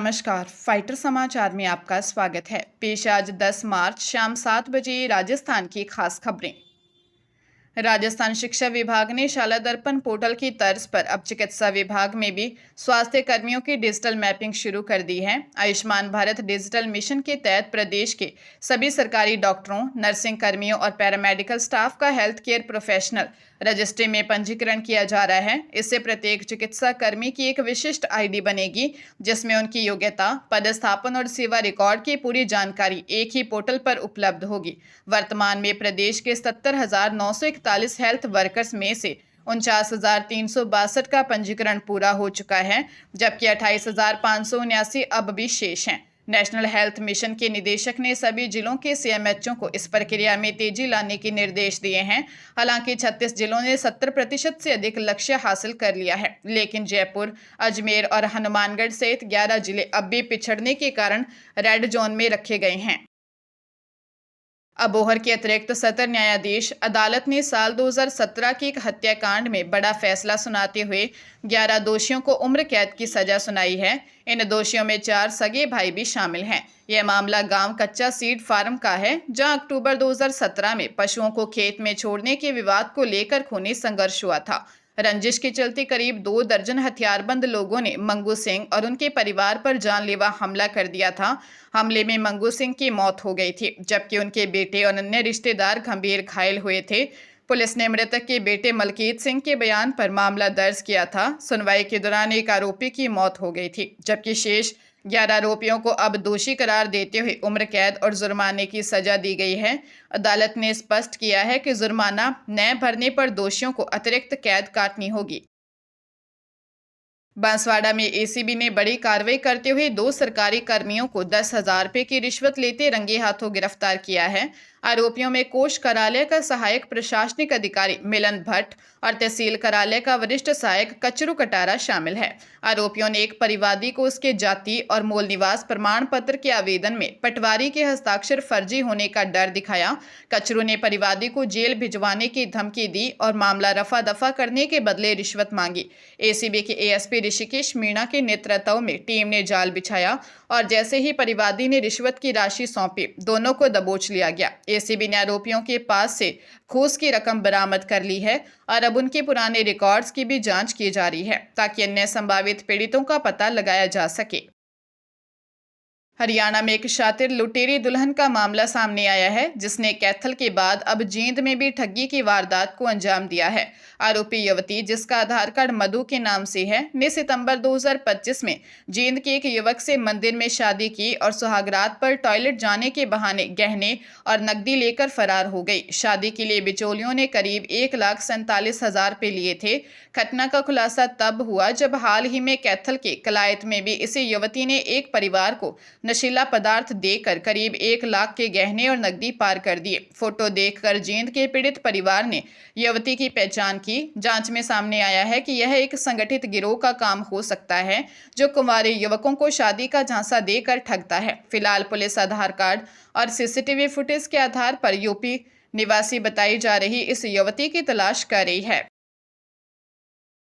नमस्कार, फाइटर समाचार में आपका स्वागत है। पेश आज 10 मार्च शाम 7 बजे राजस्थान की खास खबरें। राजस्थान शिक्षा विभाग ने शाला दर्पण पोर्टल की तर्ज पर अब चिकित्सा विभाग में भी स्वास्थ्य कर्मियों की डिजिटल मैपिंग शुरू कर दी है। आयुष्मान भारत डिजिटल मिशन के तहत प्रदेश के सभी सरकारी डॉक्टरों, नर्सिंग कर्मियों और पैरामेडिकल स्टाफ का हेल्थ केयर प्रोफेशनल रजिस्ट्री में पंजीकरण किया जा रहा है। इससे प्रत्येक चिकित्सा कर्मी की एक विशिष्ट आईडी बनेगी, जिसमें उनकी योग्यता, पदस्थापन और सेवा रिकॉर्ड की पूरी जानकारी एक ही पोर्टल पर उपलब्ध होगी। वर्तमान में प्रदेश के 70,941 हेल्थ वर्कर्स में से 49,362 का पंजीकरण पूरा हो चुका है, जबकि 28,579 अब भी शेष हैं। नेशनल हेल्थ मिशन के निदेशक ने सभी जिलों के सीएमएचओ को इस प्रक्रिया में तेजी लाने के निर्देश दिए हैं। हालांकि 36 जिलों ने 70% से अधिक लक्ष्य हासिल कर लिया है, लेकिन जयपुर, अजमेर और हनुमानगढ़ सहित 11 जिले अब भी पिछड़ने के कारण रेड जोन में रखे गए हैं। अबोहर के अतिरिक्त सत्र न्यायाधीश अदालत ने साल 2017 के एक हत्याकांड में बड़ा फैसला सुनाते हुए 11 दोषियों को उम्र कैद की सजा सुनाई है। इन दोषियों में 4 सगे भाई भी शामिल हैं। यह मामला गांव कच्चा सीड फार्म का है, जहां अक्टूबर 2017 में पशुओं को खेत में छोड़ने के विवाद को लेकर खूनी संघर्ष हुआ था। रंजिश के चलते करीब 2 दर्जन हथियारबंद लोगों ने मंगू सिंह और उनके परिवार पर जानलेवा हमला कर दिया था। हमले में मंगू सिंह की मौत हो गई थी, जबकि उनके बेटे और अन्य रिश्तेदार गंभीर घायल हुए थे। पुलिस ने मृतक के बेटे मलकीत सिंह के बयान पर मामला दर्ज किया था। सुनवाई के दौरान एक आरोपी की मौत हो गई थी, जबकि शेष 11 आरोपियों को अब दोषी करार देते हुए उम्र कैद और जुर्माने की सजा दी गई है। अदालत ने स्पष्ट किया है कि जुर्माना न भरने पर दोषियों को अतिरिक्त कैद काटनी होगी। बांसवाड़ा में एसीबी ने बड़ी कार्रवाई करते हुए 2 सरकारी कर्मियों को 10,000 रुपये की रिश्वत लेते रंगे हाथों गिरफ्तार किया है। आरोपियों में कोष कार्यालय का सहायक प्रशासनिक अधिकारी मिलन भट्ट और तहसील कार्यालय का वरिष्ठ सहायक कचरू कटारा शामिल है। आरोपियों ने एक परिवादी को उसके जाति और मूल निवास प्रमाण पत्र के आवेदन में पटवारी के हस्ताक्षर फर्जी होने का डर दिखाया। कचरू ने परिवादी को जेल भिजवाने की धमकी दी और मामला रफा दफा करने के बदले रिश्वत मांगी। एसीबी के एएसपी ऋषिकेश मीणा के नेतृत्व में टीम ने जाल बिछाया और जैसे ही परिवादी ने रिश्वत की राशि सौंपी, दोनों को दबोच लिया गया। एसीबी ने आरोपियों के पास से घूस की रकम बरामद कर ली है और अब उनके पुराने रिकॉर्ड्स की भी जांच की जा रही है, ताकि अन्य संभावित पीड़ितों का पता लगाया जा सके। हरियाणा में एक शातिर लुटेरी दुल्हन का मामला सामने आया है, जिसने कैथल के बाद अब जींद में भी ठगी की वारदात को अंजाम दिया है। आरोपी युवती, जिसका आधार कार्ड मधु के नाम से है, ने सितंबर 2025 में जींद के एक युवक से मंदिर में शादी की और सुहागरात पर टॉयलेट जाने के बहाने गहने और नकदी लेकर फरार हो गई। शादी के लिए बिचौलियों ने करीब 1,47,000 रुपये लिए थे। घटना का खुलासा तब हुआ जब हाल ही में कैथल के कलायत में भी इसी युवती ने एक परिवार को नशीला पदार्थ देकर करीब 1 लाख के गहने और नकदी पार कर दिए। फोटो देखकर जींद के पीड़ित परिवार ने युवती की पहचान की। जांच में सामने आया है कि यह एक संगठित गिरोह का काम हो सकता है, जो कुंवारे युवकों को शादी का झांसा देकर ठगता है। फिलहाल पुलिस आधार कार्ड और सीसीटीवी फुटेज के आधार पर यूपी निवासी बताई जा रही इस युवती की तलाश कर रही है।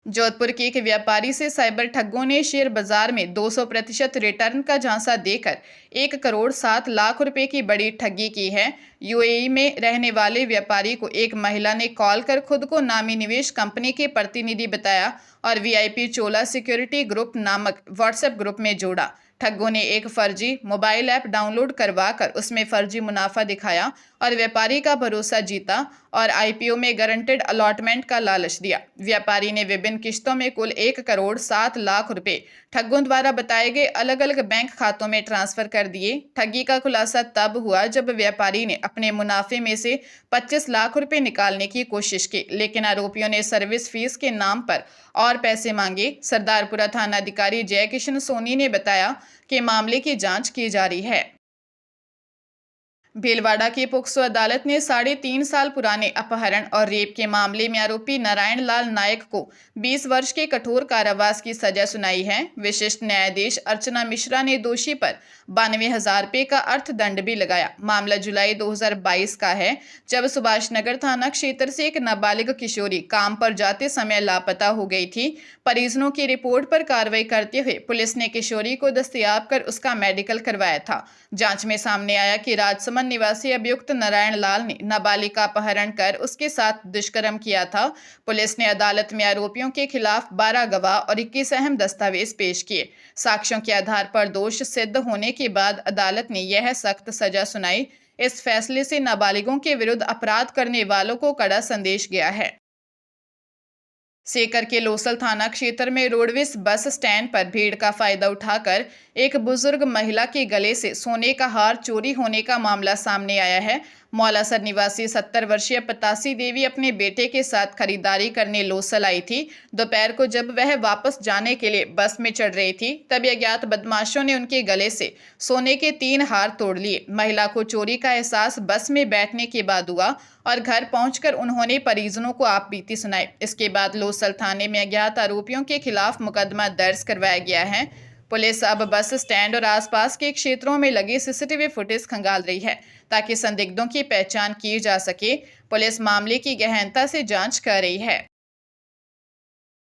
जोधपुर के एक व्यापारी से साइबर ठगों ने शेयर बाजार में 200% रिटर्न का झांसा देकर 1,07,00,000 रुपए की बड़ी ठगी की है। यूएई में रहने वाले व्यापारी को एक महिला ने कॉल कर खुद को नामी निवेश कंपनी के प्रतिनिधि बताया और वीआईपी चोला सिक्योरिटी ग्रुप नामक व्हाट्सएप ग्रुप में जोड़ा। ठगों ने एक फर्जी मोबाइल ऐप डाउनलोड करवाकर उसमें फर्जी मुनाफा दिखाया और व्यापारी का भरोसा जीता और आईपीओ में गारंटेड अलॉटमेंट का लालच दिया। व्यापारी ने विभिन्न किश्तों में कुल 1,07,00,000 रुपए ठगों द्वारा बताए गए अलग अलग बैंक खातों में ट्रांसफर कर दिए। ठगी का खुलासा तब हुआ जब व्यापारी ने अपने मुनाफे में से 25 लाख रुपए निकालने की कोशिश की, लेकिन आरोपियों ने सर्विस फीस के नाम पर और पैसे मांगे। सरदारपुरा थाना अधिकारी जय किशन सोनी ने बताया कि मामले की जांच की जा रही है। भीलवाड़ा की पोक्सो अदालत ने 3.5 साल पुराने अपहरण और रेप के मामले में आरोपी नारायण लाल नायक को 20 वर्ष के कठोर कारावास की सजा सुनाई है। विशिष्ट न्यायाधीश अर्चना मिश्रा ने दोषी पर 92,000 रुपये का अर्थदंड भी लगाया। मामला जुलाई 2022 का है, जब सुभाष नगर थाना क्षेत्र से एक नाबालिग किशोरी काम पर जाते समय लापता हो गई थी। परिजनों की रिपोर्ट पर कार्रवाई करते हुए पुलिस ने किशोरी को दस्तयाब कर उसका मेडिकल करवाया था। जांच में सामने आया कि राजसमंद निवासी अभियुक्त नारायण लाल ने नाबालिग का अपहरण कर उसके साथ दुष्कर्म किया था। पुलिस ने अदालत में आरोपियों के खिलाफ 12 गवाह और 21 अहम दस्तावेज पेश किए। साक्ष्यों के आधार पर दोष सिद्ध होने के बाद अदालत ने यह सख्त सजा सुनाई। इस फैसले से नाबालिगों के विरुद्ध अपराध करने वालों को कड़ा संदेश गया है। सीकर के लोसल थाना क्षेत्र में रोडवेज बस स्टैंड पर भीड़ का फायदा उठाकर एक बुजुर्ग महिला के गले से सोने का हार चोरी होने का मामला सामने आया है। मौलासर निवासी 70 वर्षीय पतासी देवी अपने बेटे के साथ खरीदारी करने लोसल आई थी। दोपहर को जब वह वापस जाने के लिए बस में चढ़ रही थी, तभी अज्ञात बदमाशों ने उनके गले से सोने के 3 हार तोड़ लिए। महिला को चोरी का एहसास बस में बैठने के बाद हुआ और घर पहुंचकर उन्होंने परिजनों को आपबीती सुनाई। इसके बाद लोसल थाने में अज्ञात आरोपियों के खिलाफ मुकदमा दर्ज करवाया गया है। पुलिस अब बस स्टैंड और आसपास के क्षेत्रों में लगे सीसीटीवी फुटेज खंगाल रही है ताकि संदिग्धों की पहचान की जा सके। पुलिस मामले की गहनता से जांच कर रही है।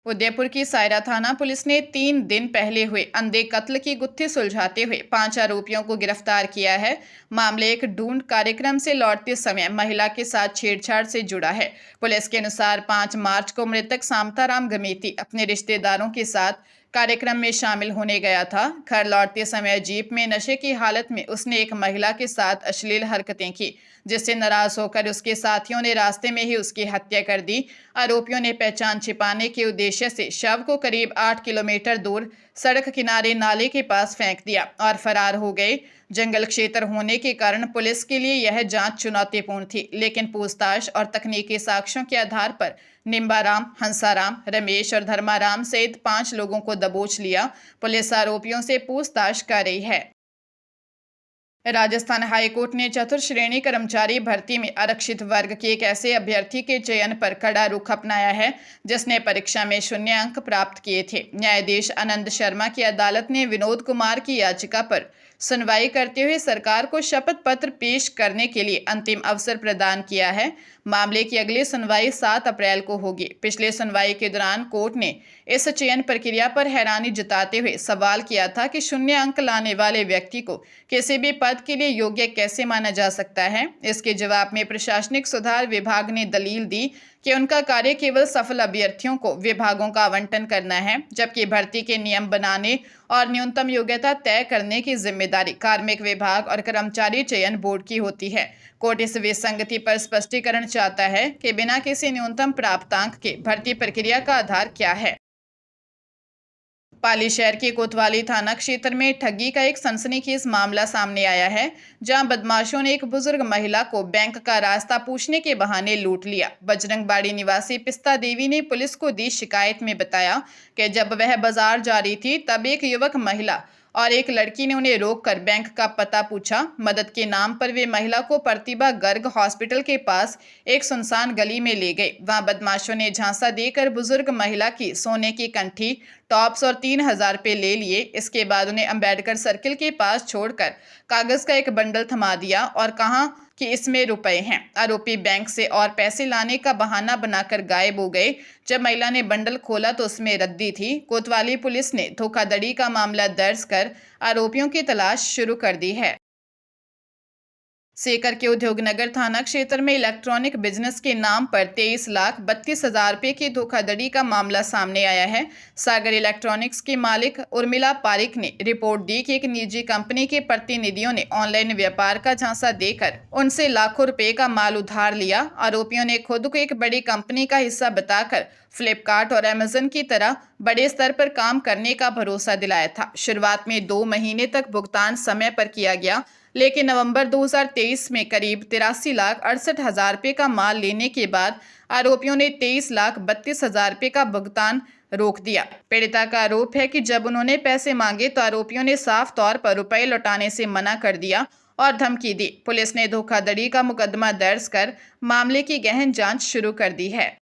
उदयपुर की सायरा थाना पुलिस ने 3 दिन पहले हुए अंधे कत्ल की गुत्थी सुलझाते हुए 5 आरोपियों को गिरफ्तार किया है। मामले एक ढूंढ कार्यक्रम से लौटते समय महिला के साथ छेड़छाड़ से जुड़ा है। पुलिस के अनुसार 5 मार्च को मृतक सामताराम गमेती अपने रिश्तेदारों के साथ कार्यक्रम में शामिल होने गया था। घर लौटते समय जीप में नशे की हालत में उसने एक महिला के साथ अश्लील हरकतें की, जिससे नाराज होकर उसके साथियों ने रास्ते में ही उसकी हत्या कर दी। आरोपियों ने पहचान छिपाने के उद्देश्य से शव को करीब 8 किलोमीटर दूर सड़क किनारे नाले के पास फेंक दिया और फरार हो गए। जंगल क्षेत्र होने के कारण पुलिस के लिए यह जांच चुनौतीपूर्ण थी, लेकिन पूछताछ और तकनीकी साक्ष्यों के आधार पर निम्बाराम, हंसाराम, रमेश और धर्माराम सहित 5 लोगों को दबोच लिया। पुलिस आरोपियों से पूछताछ कर रही है। राजस्थान हाईकोर्ट ने चतुर्थ श्रेणी कर्मचारी भर्ती में आरक्षित वर्ग के एक ऐसे अभ्यर्थी के चयन पर कड़ा रुख अपनाया है जिसने परीक्षा में 0 अंक प्राप्त किए थे। न्यायाधीश आनंद शर्मा की अदालत ने विनोद कुमार की याचिका पर सुनवाई करते हुए सरकार को शपथ पत्र पेश करने के लिए अंतिम अवसर प्रदान किया है। मामले की अगली सुनवाई 7 अप्रैल को होगी। पिछले सुनवाई के दौरान कोर्ट ने इस चयन प्रक्रिया पर हैरानी जताते हुए सवाल किया था कि 0 अंक लाने वाले व्यक्ति को किसी भी पद के लिए योग्य कैसे माना जा सकता है। इसके जवाब में प्रशासनिक सुधार विभाग ने दलील दी कि उनका कार्य केवल सफल अभ्यर्थियों को विभागों का आवंटन करना है, जबकि भर्ती के नियम बनाने और न्यूनतम योग्यता तय करने की जिम्मेदारी कार्मिक विभाग और कर्मचारी चयन बोर्ड की होती है। कोर्ट इस विसंगति पर स्पष्टीकरण चाहता है कि बिना किसी न्यूनतम प्राप्तांक के भर्ती प्रक्रिया का आधार क्या है। पाली शहर के कोतवाली थाना क्षेत्र में ठगी का एक सनसनीखेज मामला सामने आया है, जहां बदमाशों ने एक बुजुर्ग महिला को बैंक का रास्ता पूछने के बहाने लूट लिया। बजरंगबाड़ी निवासी पिस्ता देवी ने पुलिस को दी शिकायत में बताया कि जब वह बाजार जा रही थी तब एक युवक महिला और एक लड़की ने उन्हें रोककर बैंक का पता पूछा। मदद के नाम पर वे महिला को प्रतिभा गर्ग हॉस्पिटल के पास एक सुनसान गली में ले गए। वहां बदमाशों ने झांसा देकर बुजुर्ग महिला की सोने की कंठी, टॉप्स और 3,000 रुपये ले लिए। इसके बाद उन्हें अंबेडकर सर्किल के पास छोड़कर कागज का एक बंडल थमा दिया और कहा कि इसमें रुपए हैं। आरोपी बैंक से और पैसे लाने का बहाना बनाकर गायब हो गए। जब महिला ने बंडल खोला तो उसमें रद्दी थी। कोतवाली पुलिस ने धोखाधड़ी का मामला दर्ज कर आरोपियों की तलाश शुरू कर दी है। सीकर के उद्योगनगर थाना क्षेत्र में इलेक्ट्रॉनिक बिजनेस के नाम पर 23,32,000 रुपये की धोखाधड़ी का मामला सामने आया है। सागर इलेक्ट्रॉनिक्स की मालिक उर्मिला पारिक ने रिपोर्ट दी कि एक निजी कंपनी के प्रतिनिधियों ने ऑनलाइन व्यापार का झांसा देकर उनसे लाखों रुपए का माल उधार लिया। आरोपियों ने खुद को एक बड़ी कंपनी का हिस्सा बताकर फ्लिपकार्ट और अमेजन की तरह बड़े स्तर पर काम करने का भरोसा दिलाया था। शुरुआत में 2 महीने तक भुगतान समय पर किया गया, लेकिन नवंबर 2023 में करीब 83,68,000 रुपये का माल लेने के बाद आरोपियों ने 23,32,000 रुपये का भुगतान रोक दिया। पीड़िता का आरोप है कि जब उन्होंने पैसे मांगे तो आरोपियों ने साफ तौर पर रुपए लौटाने से मना कर दिया और धमकी दी। पुलिस ने धोखाधड़ी का मुकदमा दर्ज कर मामले की गहन जांच शुरू कर दी है।